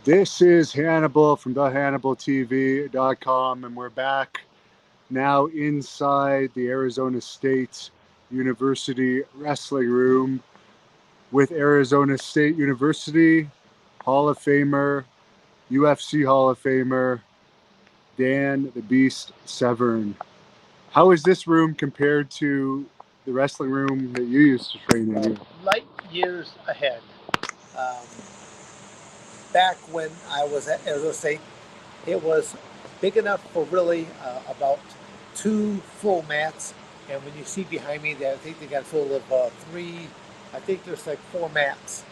This is Hannibal from thehannibaltv.com, and we're back now inside the Arizona State University wrestling room with Arizona State University Hall of Famer, UFC Hall of Famer, Dan the Beast Severn. How is this room compared to the wrestling room that you used to train in? Light years ahead. Um, Back when I was at Arizona State, it was big enough for really about two full mats. And when you see behind me, I think they got a total of three. I think there's like four mats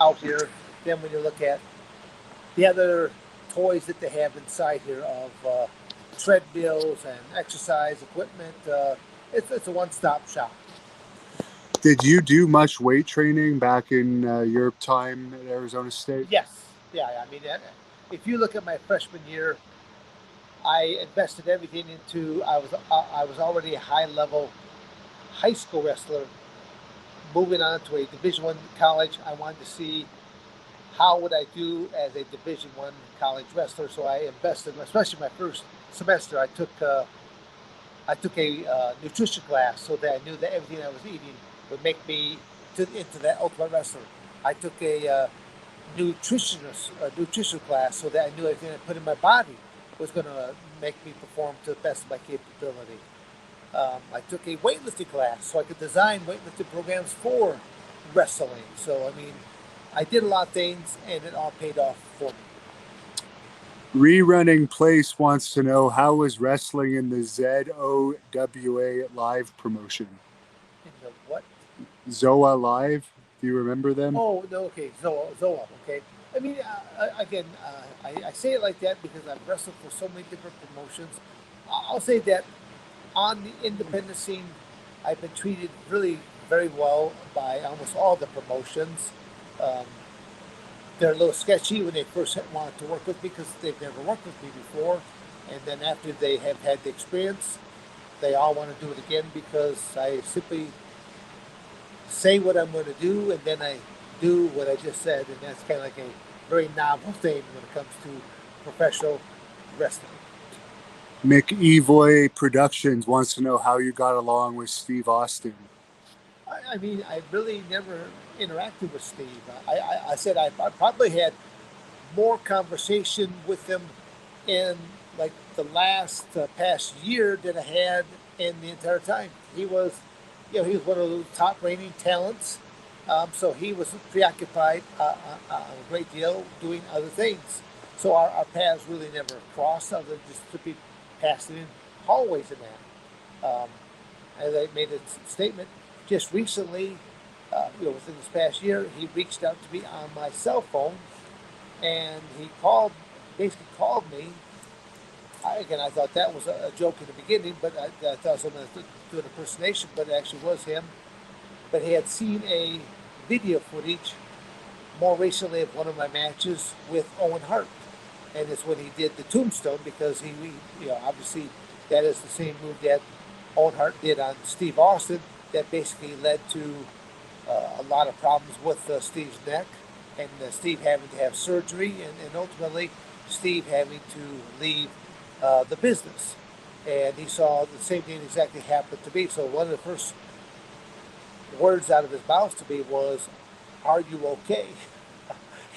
out here. Then when you look at the other toys that they have inside here of treadmills and exercise equipment, it's a one-stop shop. Did you do much weight training back in your time at Arizona State? Yes, yeah. I mean, if you look at my freshman year, I invested everything into. I was already a high level high school wrestler. Moving on to a Division I college, I wanted to see how would I do as a Division I college wrestler. So I invested, especially my first semester. I took a nutrition class so that I knew that everything I was eating would make me into that ultimate wrestler. I took a nutrition class so that I knew everything I put in my body was going to make me perform to the best of my capability. I took a weightlifting class so I could design weightlifting programs for wrestling. So, I mean, I did a lot of things and it all paid off for me. Rerunning Place wants to know, how was wrestling in the ZOWA live promotion? In the what? ZOA Live? Do you remember them? Oh, no, okay. Zoa, okay. I mean, again, I say it like that because I've wrestled for so many different promotions. I'll say that on the independent scene, I've been treated really very well by almost all the promotions. Um, they're a little sketchy when they first wanted to work with me because they've never worked with me before. And then after they have had the experience, they all want to do it again because I simply say what I'm going to do and then I do what I just said. And that's kind of like a very novel thing when it comes to professional wrestling. McEvoy Productions wants to know how you got along with Steve Austin. I mean, I really never interacted with Steve. I said I probably had more conversation with him in like the last past year than I had in the entire time. He was, he was one of the top reigning talents. So he was preoccupied a great deal doing other things. So our paths really never crossed, other than just to be passing in hallways and that. As I made a statement just recently, within this past year, he reached out to me on my cell phone, and he basically called me. I thought that was a joke in the beginning, but I thought someone was doing an impersonation, but it actually was him. But he had seen a video footage more recently of one of my matches with Owen Hart, and it's when he did the tombstone because obviously that is the same move that Owen Hart did on Steve Austin that basically led to a lot of problems with Steve's neck and Steve having to have surgery and ultimately Steve having to leave the business. And he saw the same thing exactly happen to me. So one of the first words out of his mouth to me was, "Are you okay?"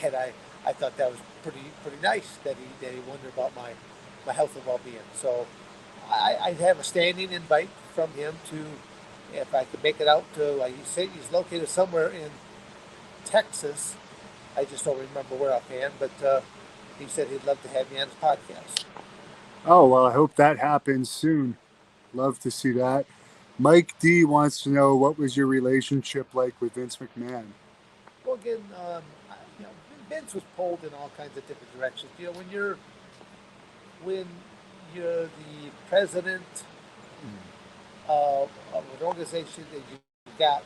And I thought that was pretty nice that he wondered about my health and well-being. So I have a standing invite from him to, if I could make it out to, he said he's located somewhere in Texas. I just don't remember where offhand, but he said he'd love to have me on his podcast. Oh, well, I hope that happens soon. Love to see that. Mike D wants to know, what was your relationship like with Vince McMahon? Well, again, you know, Vince was pulled in all kinds of different directions. When you're the president of an organization that you've got,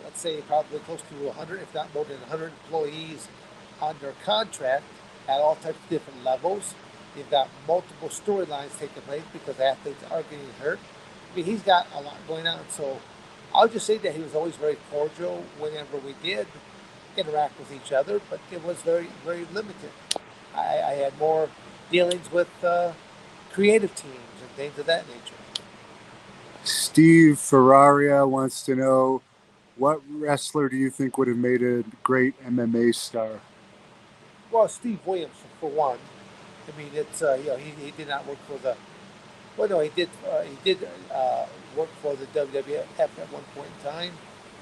let's say, probably close to 100, if not more than 100 employees under contract at all types of different levels. You've got multiple storylines taking place because athletes are getting hurt. I mean, he's got a lot going on. So I'll just say that he was always very cordial whenever we did interact with each other, but it was very, very limited. I had more dealings with creative teams and things of that nature. Steve Ferraria wants to know, what wrestler do you think would have made a great MMA star? Well, Steve Williams for one. I mean, it's he did not work for the. Well, no, he did work for the WWF at one point in time,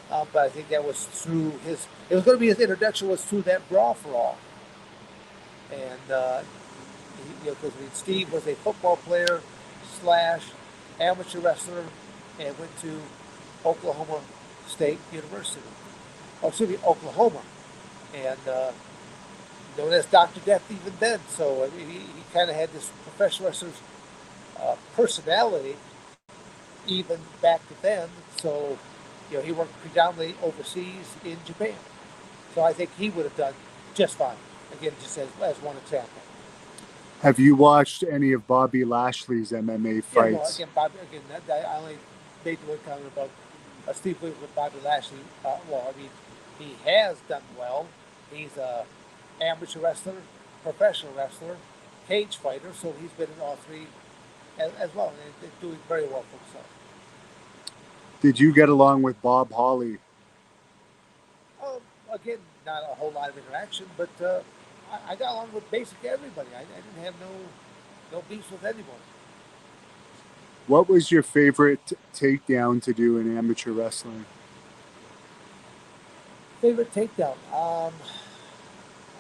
but I think that was through his. It was going to be his introduction was through that Brawl for All, and because I mean, Steve was a football player slash amateur wrestler, and went to Oklahoma State University. Oh, excuse me, Oklahoma, and known as Doctor Death even then. So I mean, he kind of had this professional wrestler's personality even back then. So he worked predominantly overseas in Japan. So I think he would have done just fine. Again, just as one example. Have you watched any of Bobby Lashley's MMA Yeah, well, fights? again, Bobby. Again, I only made the one comment about Steve Williams with Bobby Lashley. Well, I mean, he has done well. He's a amateur wrestler, professional wrestler, cage fighter. So he's been in all three as well, and they're doing very well for himself. Did you get along with Bob Holly? Again, not a whole lot of interaction, but I got along with basically everybody. I didn't have no beefs with anybody. What was your favorite takedown to do in amateur wrestling? Favorite takedown?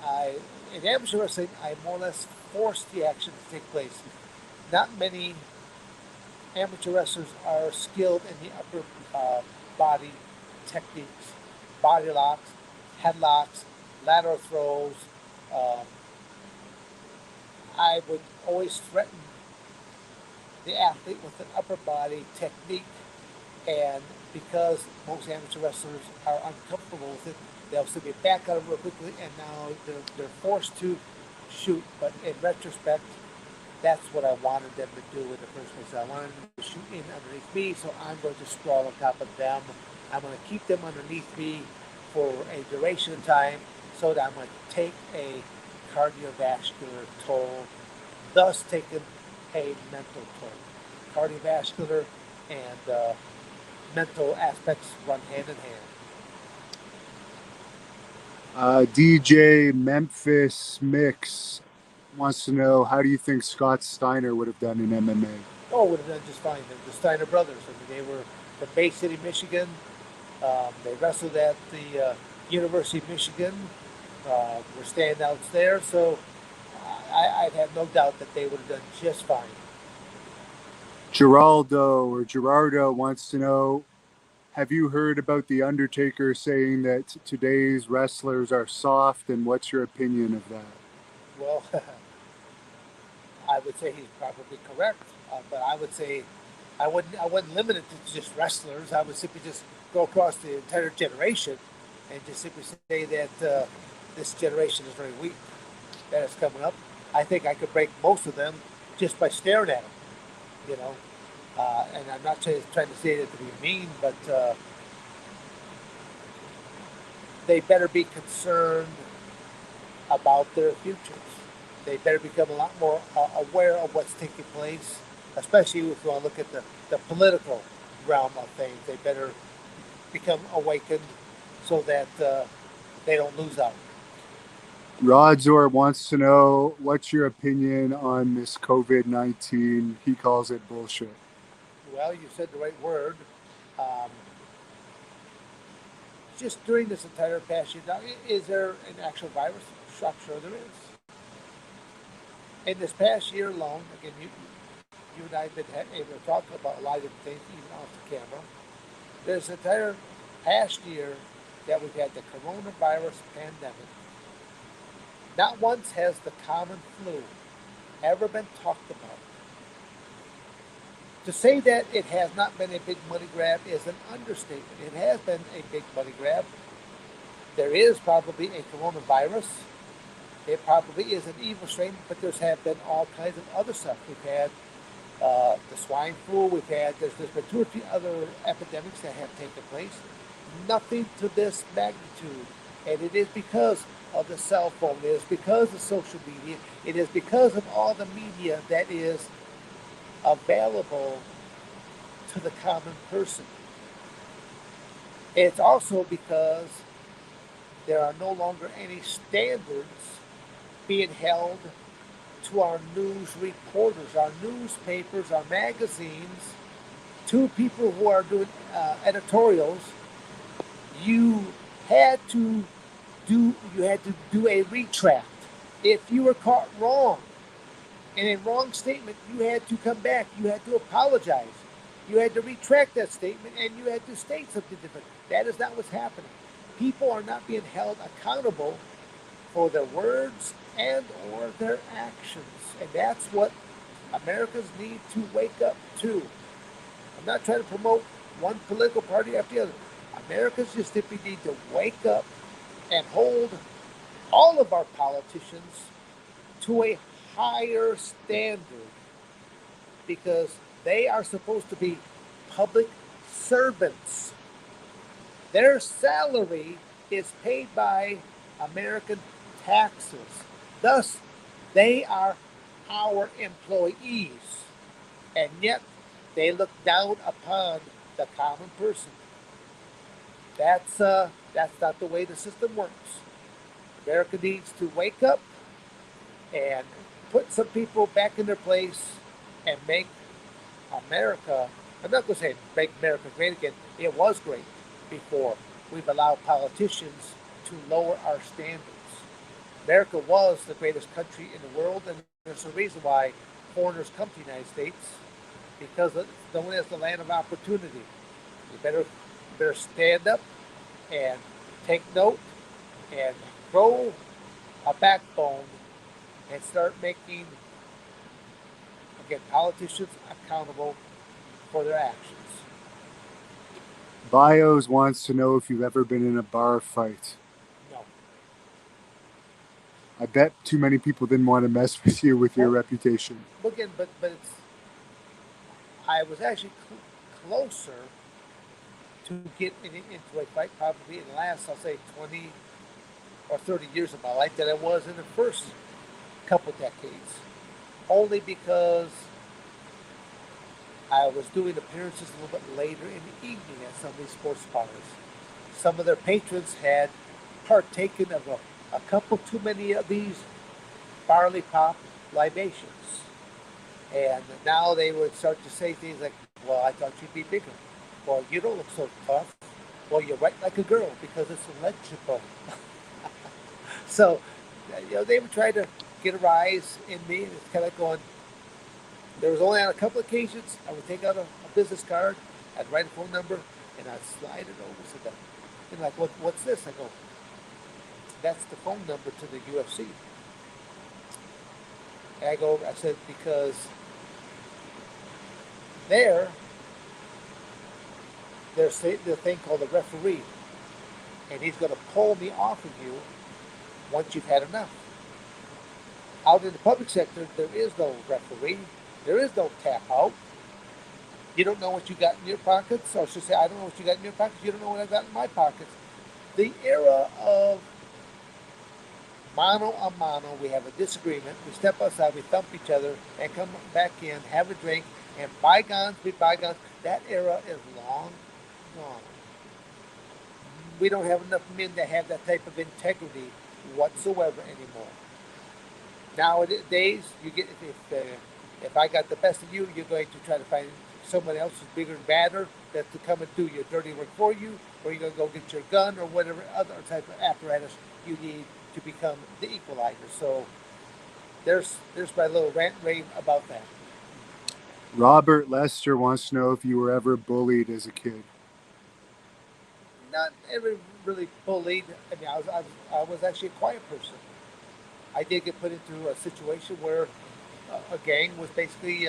I in amateur wrestling, I more or less forced the action to take place. Not many amateur wrestlers are skilled in the upper body techniques, body locks, headlocks, lateral throws. Um, I would always threaten the athlete with an upper body technique, and because most amateur wrestlers are uncomfortable with it, they'll simply back out of it real quickly, and now they're forced to shoot. But in retrospect, that's what I wanted them to do in the first place. I wanted them to shoot in underneath me, so I'm going to sprawl on top of them. I'm going to keep them underneath me for a duration of time, so that I'm going to take a cardiovascular toll, thus taking a mental toll. Cardiovascular and mental aspects run hand in hand. DJ Memphis Mix wants to know, how do you think Scott Steiner would have done in MMA? Oh, would have done just fine. The Steiner brothers. I mean, they were from Bay City, Michigan. They wrestled at the University of Michigan. Were standouts there, so I'd have no doubt that they would have done just fine. Gerardo wants to know, have you heard about The Undertaker saying that today's wrestlers are soft, and what's your opinion of that? Well, I would say he's probably correct, but I would say I wouldn't limit it to just wrestlers. I would simply just go across the entire generation and just simply say that this generation is very weak. That is coming up. I think I could break most of them just by staring at them. You know, and I'm not trying to say that to be mean, but they better be concerned about their futures. They better become a lot more aware of what's taking place, especially if you want to look at the political realm of things. They better become awakened so that they don't lose out. Rodzor wants to know, what's your opinion on this COVID-19? He calls it bullshit. Well, you said the right word. Um, just during this entire past year, now, is there an actual virus? I'm sure there is. In this past year alone, again, you and I have been able to talk about a lot of different things, even off the camera. This entire past year that we've had the coronavirus pandemic, not once has the common flu ever been talked about. To say that it has not been a big money grab is an understatement. It has been a big money grab. There is probably a coronavirus. It probably is an evil strain, but have been all kinds of other stuff. We've had the swine flu. There's been 2 or 3 other epidemics that have taken place. Nothing to this magnitude, and it is because of the cell phone. It is because of social media. It is because of all the media that is available to the common person. It's also because there are no longer any standards being held to our news reporters, our newspapers, our magazines, to people who are doing editorials. You had to do a retract. If you were caught wrong in a wrong statement, you had to come back. You had to apologize. You had to retract that statement, and you had to state something different. That is not what's happening. People are not being held accountable for their words and or their actions. And that's what Americans need to wake up to. I'm not trying to promote one political party after the other. Americans just simply need to wake up and hold all of our politicians to a higher standard because they are supposed to be public servants. Their salary is paid by American taxes. Thus, they are our employees. And yet, they look down upon the common person. That's not the way the system works. America needs to wake up and put some people back in their place and make America. I'm not going to say make America great again. It was great before we've allowed politicians to lower our standards. America was the greatest country in the world, and there's a reason why foreigners come to the United States because it's known as the land of opportunity. You better stand up and take note and grow a backbone and start making again politicians accountable for their actions. Bios wants to know if you've ever been in a bar fight. No. I bet too many people didn't want to mess with you with your reputation. Again, but it's I was actually closer to get into a fight probably in the last, I'll say, 20 or 30 years of my life than I was in the first couple decades. Only because I was doing appearances a little bit later in the evening at some of these sports bars. Some of their patrons had partaken of a couple too many of these barley pop libations. And now they would start to say things like, well, I thought you'd be bigger. Well, you don't look so tough. Well, you're right like a girl because it's legible. So, they would try to get a rise in me, and it's kind of going. There was only on a couple of occasions I would take out a business card, I'd write a phone number, and I'd slide it over to them. And like, what's this? I go, that's the phone number to the UFC. And I said, because there, there's the thing called a referee, and he's going to pull me off of you once you've had enough. Out in the public sector, there is no referee. There is no tap out. You don't know what you got in your pockets. Or I should say, I don't know what you got in your pockets. You don't know what I've got in my pockets. The era of mano a mano, we have a disagreement, we step outside, we thump each other, and come back in, have a drink, and bygones be bygones. That era is long gone. We don't have enough men that have that type of integrity whatsoever anymore. Nowadays, you get if I got the best of you, you're going to try to find someone else who's bigger and badder that to come and do your dirty work for you, or you're going to go get your gun or whatever other type of apparatus you need to become the equalizer. So there's my little rant rave about that. Robert Lester wants to know if you were ever bullied as a kid. Not ever really bullied. I mean, I was actually a quiet person. I did get put into a situation where a gang was basically,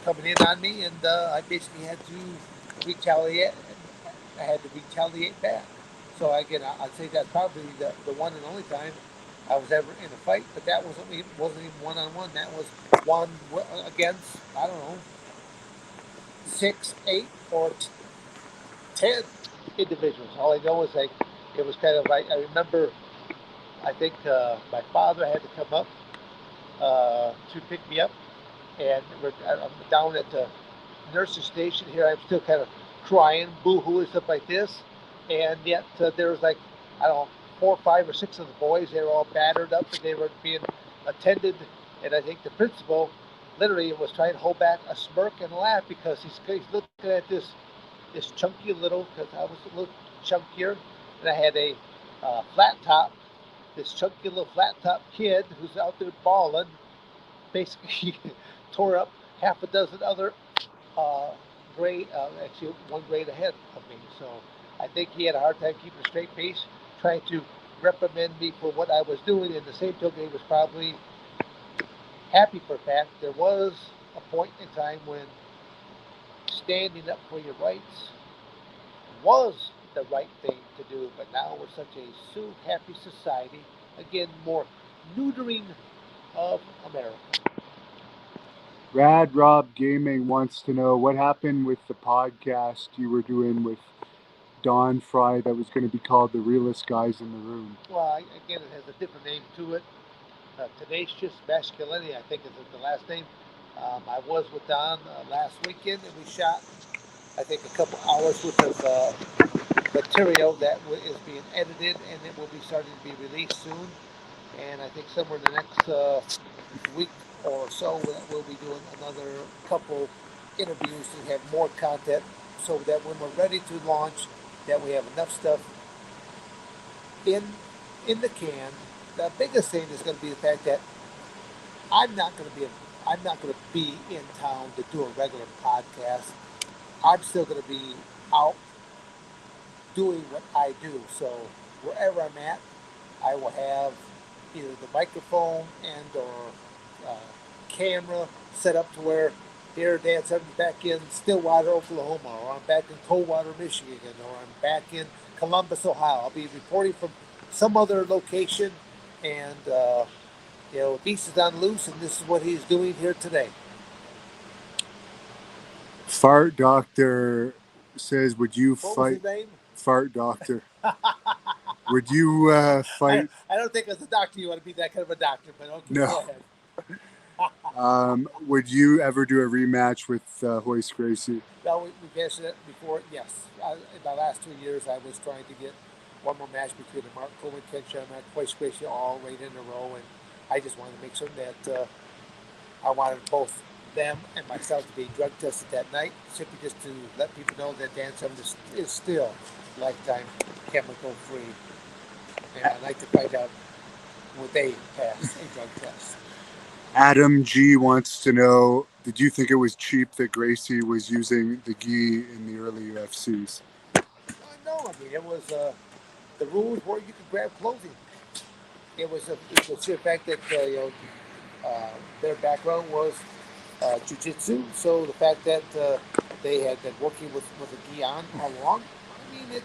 coming in on me, and I basically had to retaliate. I had to retaliate back. So again, I'd say that's probably the one and only time I was ever in a fight. But that wasn't even one on one. That was one against, I don't know, 6, 8, or 10 individuals. All I know is like It was kind of like I remember. I think my father had to come up to pick me up, and I'm down at the nurse's station here. I'm still kind of crying, boo-hoo, and stuff like this. And yet there was like, I don't know, 4, 5, or 6 of the boys. They were all battered up, and they were being attended. And I think the principal literally was trying to hold back a smirk and laugh because he's looking at this chunky little, because I was a little chunkier, and I had a flat top. This chunky little flat top kid who's out there balling basically tore up half a dozen other actually one grade ahead of me. So I think he had a hard time keeping a straight face, trying to reprimand me for what I was doing. In the same token, he was probably happy for a fact. There was a point in time when standing up for your rights was the right thing to do, but now we're such a soon happy society. Again, more neutering of America. Rad Rob Gaming wants to know what happened with the podcast you were doing with Don Fry that was going to be called The Realest Guys in the Room. Well, again, it has a different name to it. Tenacious Masculinity, I think, is the last name. I was with Don last weekend, and we shot, I think, a couple hours worth of material that is being edited, and it will be starting to be released soon. And I think somewhere in the next week or so, we'll be doing another couple interviews to have more content, so that when we're ready to launch, that we have enough stuff in in the can. The biggest thing is going to be the fact that I'm not going to be I'm not going to be in town to do a regular podcast. I'm still going to be out doing what I do. So wherever I'm at, I will have either the microphone and or uh, camera set up to where here Dance, I'm back in Stillwater, Oklahoma, or I'm back in Coldwater, Michigan, or I'm back in Columbus, Ohio. I'll be reporting from some other location, and Beast is on loose, and this is what he's doing here today. Fart Doctor says, would you What was fight? his name? Fart Doctor. Would you fight? I don't think as a doctor you want to be that kind of a doctor, but okay, No. go ahead. Would you ever do a rematch with Hoist Gracie? Well, we've answered that before. Yes, in the last 2 years, I was trying to get one more match between Mark Coleman, Ken Shamrock, Hoist Gracie, all right in a row, and I just wanted to make sure that I wanted both them and myself to be drug tested that night, simply just to let people know that Dan Severn is still lifetime chemical free, and I'd like to find out would they pass a drug test. Adam G wants to know, did you think it was cheap that Gracie was using the gi in the early UFCs? No, I mean, it was the rules were you could grab clothing. It was the sheer fact that their background was jiu-jitsu, so the fact that they had been working with a gi on all along, I mean,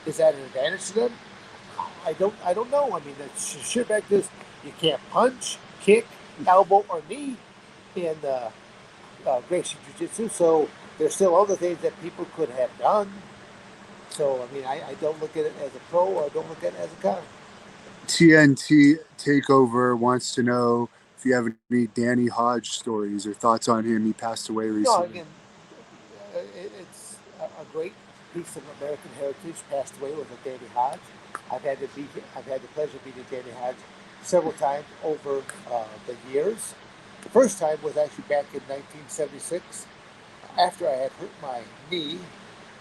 is that an advantage to them? I don't know. I mean, the sheer fact is you can't punch, kick, elbow, or knee in Gracie Jiu-Jitsu, so there's still other things that people could have done. So, I mean, I don't look at it as a pro, or I don't look at it as a con. TNT Takeover wants to know if you have any Danny Hodge stories or thoughts on him. He passed away recently. No, again, it's a great piece of American heritage. Passed away with a Danny Hodge. I've had the pleasure of meeting Danny Hodge several times over the years. The first time was actually back in 1976, after I had hurt my knee,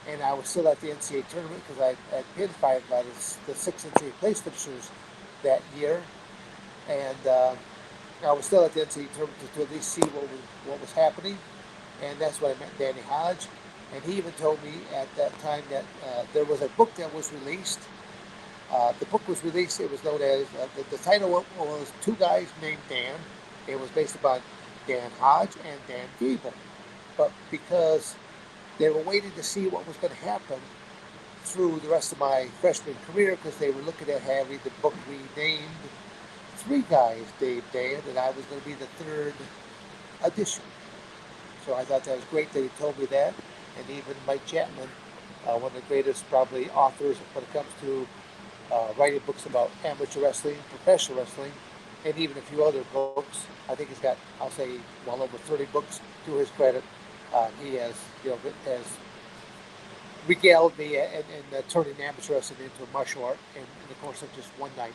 and I was still at the NCAA tournament because I had pinned 5 out of the 6 NCAA place finishers that year, and I was still at the NCAA tournament to at least see what was happening, and that's when I met Danny Hodge, and he even told me at that time that there was a book that was released. The book was released. It was known as the title was Two Guys Named Dan. It was based upon Dan Hodge and Dan Gable, but because they were waiting to see what was going to happen through the rest of my freshman career, because they were looking at having the book renamed Three Guys Named Dan, and I was going to be the 3rd edition. So I thought that was great that he told me that, and even Mike Chapman, one of the greatest probably authors when it comes to writing books about amateur wrestling, professional wrestling, and even a few other books. I think he's got, I'll say, well over 30 books to his credit. He has, has regaled me in turning amateur wrestling into a martial art in the course of just one night.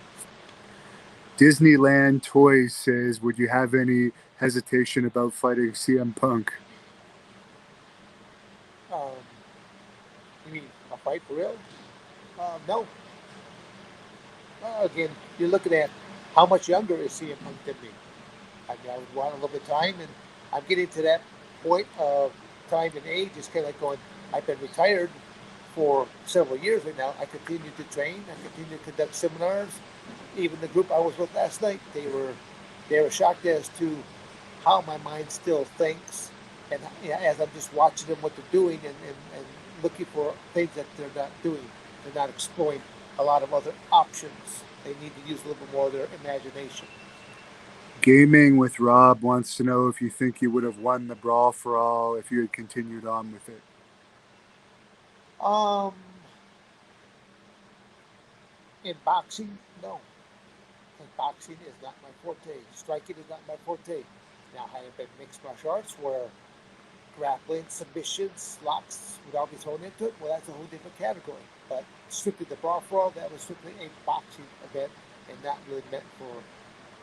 Disneyland Toys says, would you have any hesitation about fighting CM Punk? Um, you mean a fight for real? No. Again, you're looking at how much younger is CM Punk than me. I mean, I would want a little bit of time, and I'm getting to that point of time and age. It's kind of like going, I've been retired for several years right now. I continue to train. I continue to conduct seminars. Even the group I was with last night, they were shocked as to how my mind still thinks, and as I'm just watching them what they're doing and looking for things that they're not doing. They're not exploring a lot of other options. They need to use a little bit more of their imagination. Gaming with Rob wants to know if you think you would have won the Brawl for All if you had continued on with it. Um, in boxing, no. And boxing is not my forte. Striking is not my forte. Now, had it been mixed martial arts where grappling, submissions, locks would all be thrown into it, well, that's a whole different category. But strictly the brawl for all, that was strictly a boxing event and not really meant for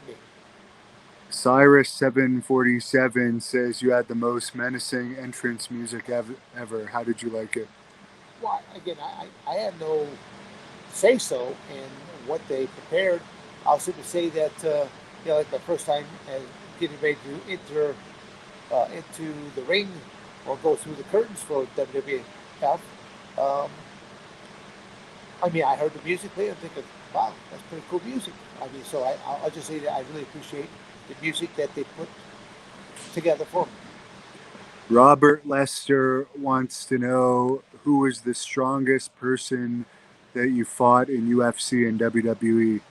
me. Cyrus 747 says you had the most menacing entrance music ever. How did you like it? Well, again, I had no say so in what they prepared. I'll simply say that, like the first time getting ready to enter into the ring or go through the curtains for WWF. Um, I mean, I heard the music play. I'm thinking, wow, that's pretty cool music. I mean, so I'll just say that I really appreciate the music that they put together for me. Robert Lester wants to know who was the strongest person that you fought in UFC and WWE,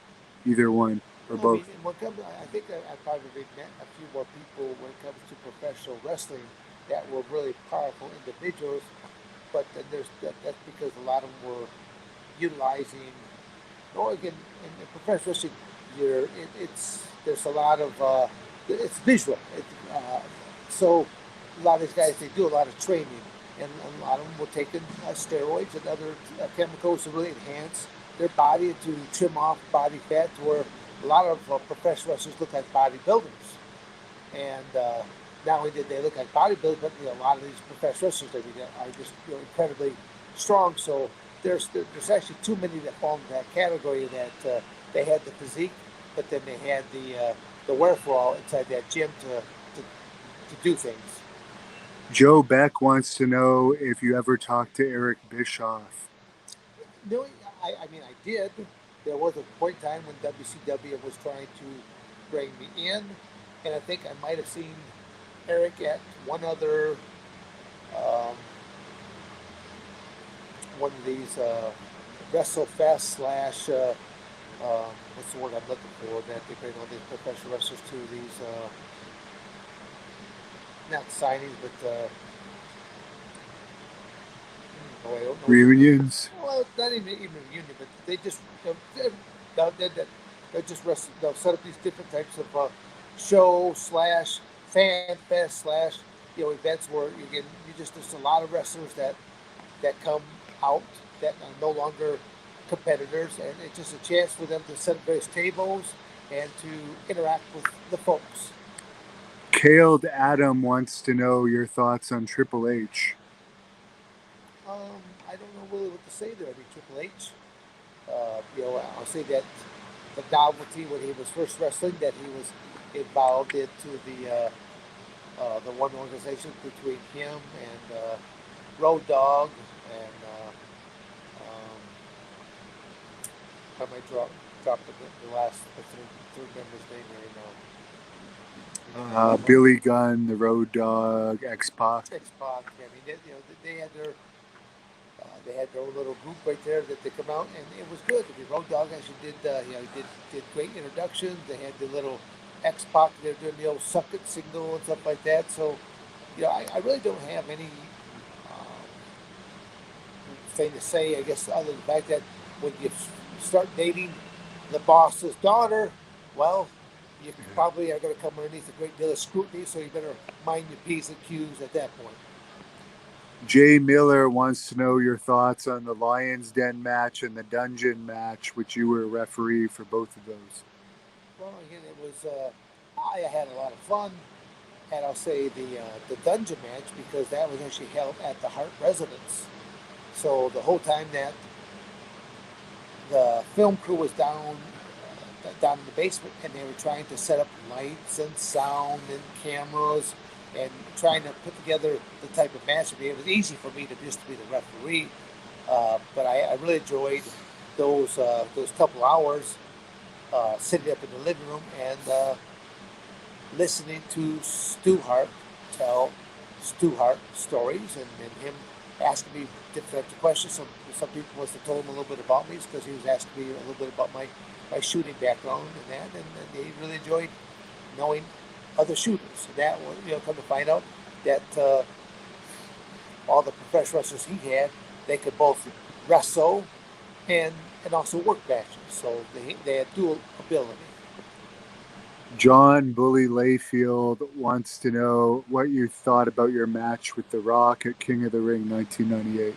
either one or I mean, both. when it comes, I think I probably met a few more people when it comes to professional wrestling that were really powerful individuals. But then that's because a lot of them were utilizing. Or again, in professional wrestling, it's there's a lot of it's visual. So a lot of these guys they do a lot of training, and a lot of them were taking steroids and other chemicals to really enhance their body to trim off body fat, to where a lot of professional wrestlers look like bodybuilders. And not only did they look like bodybuilders, but a lot of these professional wrestlers are just incredibly strong. So there's actually too many that fall into that category that they had the physique, but then they had the wherewithal inside that gym to do things. Joe Beck wants to know if you ever talked to Eric Bischoff. No, I mean I did. There was a point in time when WCW was trying to bring me in, and I think I might have seen Eric at um, one of these WrestleFest slash what's the word I'm looking for, that they bring all these professional wrestlers to these not signings but oh, I don't know. Reunions? Well, not even a reunion, but they just they'll just they'll set up these different types of show slash fan fest slash events where you just there's a lot of wrestlers that come out that are no longer competitors, and it's just a chance for them to set up various tables and to interact with the folks. Kaled Adam wants to know your thoughts on Triple H. I don't know really what to say there. I mean, Triple H. I'll say that the novelty when he was first wrestling, that he was involved into the one organization between him and Road Dogg and um, I might drop the last third member's name right now. Billy Gunn, the Road Dogg, X Pac. X-Pac. I mean, they had their own little group right there that they come out, and it was good. I mean, Road Dogg actually did great introductions. They had the little X-Pac. They're doing the old suck it signal and stuff like that. So, I really don't have any thing to say, I guess, other than the fact that when you start dating the boss's daughter, well, you probably are going to come underneath a great deal of scrutiny, so you better mind your P's and Q's at that point. Jay Miller wants to know your thoughts on the Lions Den match and the Dungeon match, which you were a referee for both of those. Well, again, it was, I had a lot of fun, and I'll say the dungeon match, because that was actually held at the Hart residence. So the whole time that the film crew was down in the basement, and they were trying to set up lights and sound and cameras and trying to put together the type of match. It was easy for me to just be the referee, but I really enjoyed those couple hours sitting up in the living room and listening to Stu Hart tell Stu Hart stories, and him asking me different questions. Some people must have told him a little bit about me because he was asking me a little bit about my shooting background and that, and they really enjoyed knowing other shooters. And that was, come to find out that all the professional wrestlers he had, they could both wrestle and also work matches. So they had dual ability. John Bully Layfield wants to know what you thought about your match with The Rock at King of the Ring 1998.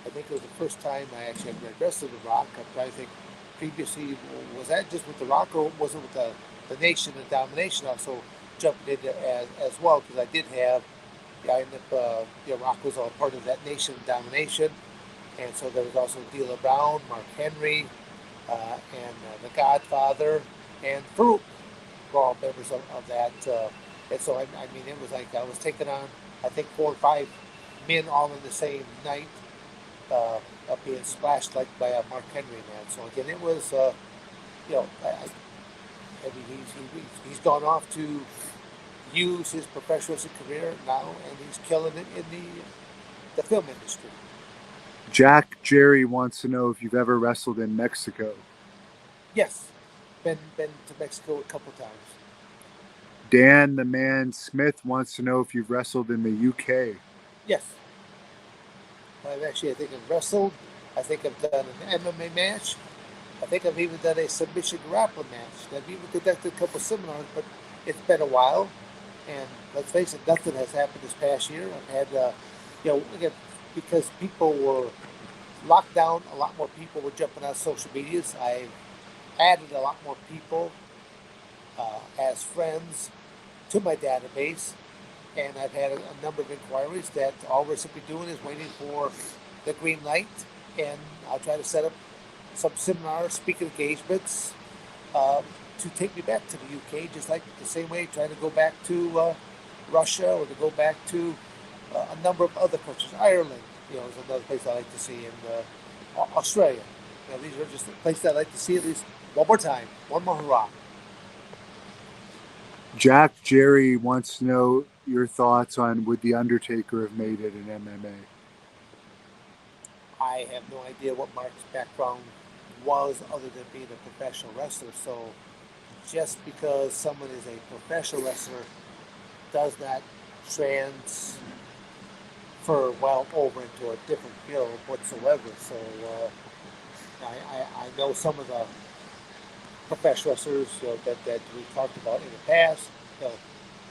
I think it was the first time I actually had wrestled The Rock. I'm trying to think previously, was that just with The Rock, or was it with the Nation and Domination also jumping in as well? Because I did have, I ended up, Rock was all part of that Nation and Domination. And so there was also D'Lo Brown, Mark Henry, and The Godfather, and Farouk were all members of that. And so, I mean, it was like I was taking on, I think, 4 or 5 men all in the same night, being splashed like by Mark Henry and that. So again, it was, I mean, he's gone off to use his professional career now, and he's killing it in the film industry. Jack Jerry wants to know if you've ever wrestled in Mexico. Yes, been to Mexico a couple times. Dan the Man Smith wants to know if you've wrestled in the UK. Yes. I think I've wrestled. I think I've done an MMA match. I think I've even done a submission grappling match. I've even conducted a couple of seminars, but it's been a while. And let's face it, nothing has happened this past year. I've had, again, because people were locked down, a lot more people were jumping on social medias. I've added a lot more people as friends to my database, and I've had a number of inquiries that all we're simply doing is waiting for the green light, and I'll try to set up some seminars, speaking engagements to take me back to the UK, just like the same way trying to go back to Russia, or to go back to a number of other countries. Ireland, is another place I like to see, and Australia. These are just places I'd like to see at least one more time, one more hurrah. Jack Jerry wants to know your thoughts on would The Undertaker have made it in MMA? I have no idea what Mark's background was other than being a professional wrestler. So just because someone is a professional wrestler does not transfer well over into a different field whatsoever. So I know some of the professional wrestlers that we talked about in the past,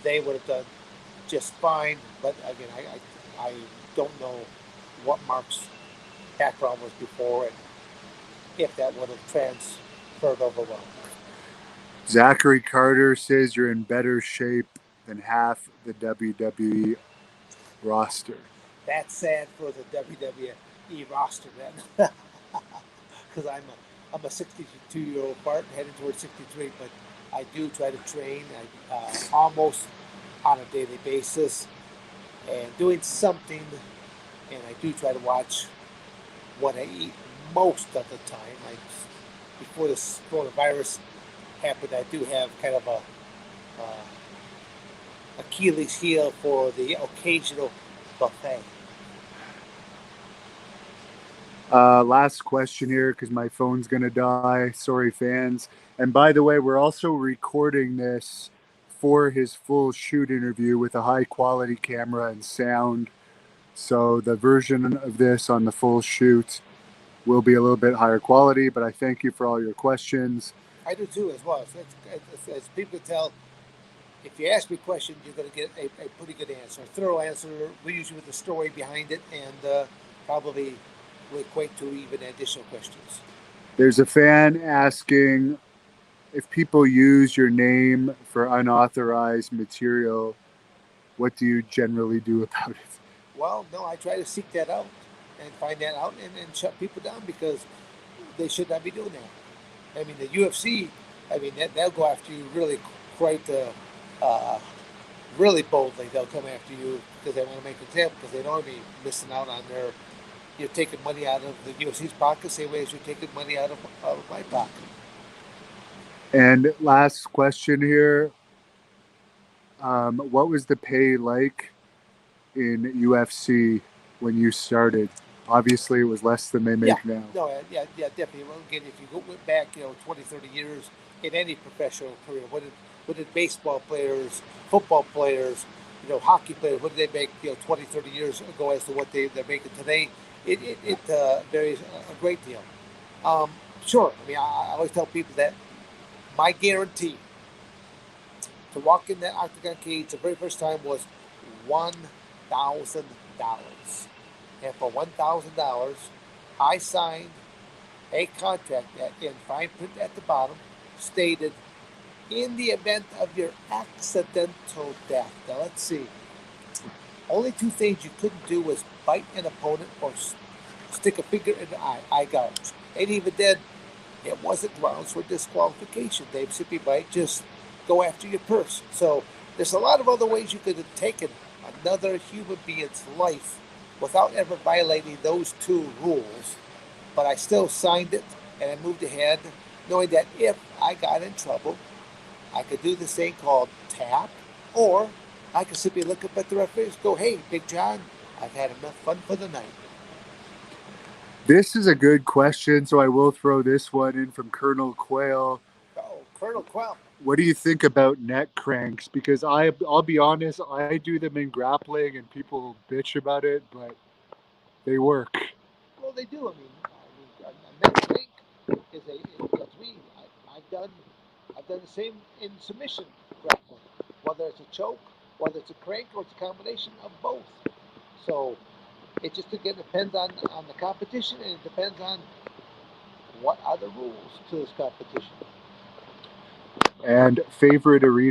they would have done just fine. But again, I don't know what Mark's background was before and if that would have transferred over well. Zachary Carter says you're in better shape than half the WWE roster. That's sad for the WWE roster, then, because I'm a 62-year-old Bart heading towards 63, but I do try to train almost on a daily basis and doing something, and I do try to watch what I eat most of the time. Before this coronavirus happened, I do have kind of a Achilles heel for the occasional buffet. Last question here, because my phone's going to die. Sorry, fans. And by the way, we're also recording this for his full shoot interview with a high quality camera and sound. So the version of this on the full shoot will be a little bit higher quality, but I thank you for all your questions. I do too, as well. So as people tell, if you ask me questions, you're going to get a pretty good answer, a thorough answer, usually with a story behind it, and probably will equate to even additional questions. There's a fan asking if people use your name for unauthorized material, what do you generally do about it? Well, no, I try to seek that out and find that out and shut people down because they should not be doing that. I mean, the UFC, I mean, they'll go after you really quite really boldly. They'll come after you because they want to make an example because they don't want to be missing out on their, you're taking money out of the UFC's pocket, same way as you're taking money out of my pocket. And last question here. What was the pay like in UFC when you started? Obviously, it was less than they Yeah, make now. no, yeah, definitely. Well, again, if you go back, 20, 30 years in any professional career, what did baseball players, football players, hockey players, what did they make, 20, 30 years ago as to what they're making today? It varies a great deal. Sure, I mean, I always tell people that my guarantee to walk in that octagon cage the very first time was $1,000. And for $1,000, I signed a contract that, in fine print at the bottom, stated, in the event of your accidental death. Now, let's see. Only two things you couldn't do was bite an opponent or stick a finger in the eye gouge. And even then, it wasn't grounds for disqualification. They simply might just go after your purse. So there's a lot of other ways you could have taken another human being's life without ever violating those two rules. But I still signed it and I moved ahead, knowing that if I got in trouble, I could do this thing called tap, or I could simply look up at the referee and go, "Hey, Big John, I've had enough fun for the night." This is a good question, so I will throw this one in from Colonel Quail. Oh, Colonel Quell. What do you think about neck cranks? Because I'll be honest, I do them in grappling, and people bitch about it, but they work. Well, they do. A neck crank is a three. I've done the same in submission grappling, whether it's a choke, whether it's a crank, or it's a combination of both. So it just again depends on the competition, and it depends on what are the rules to this competition. And favorite arena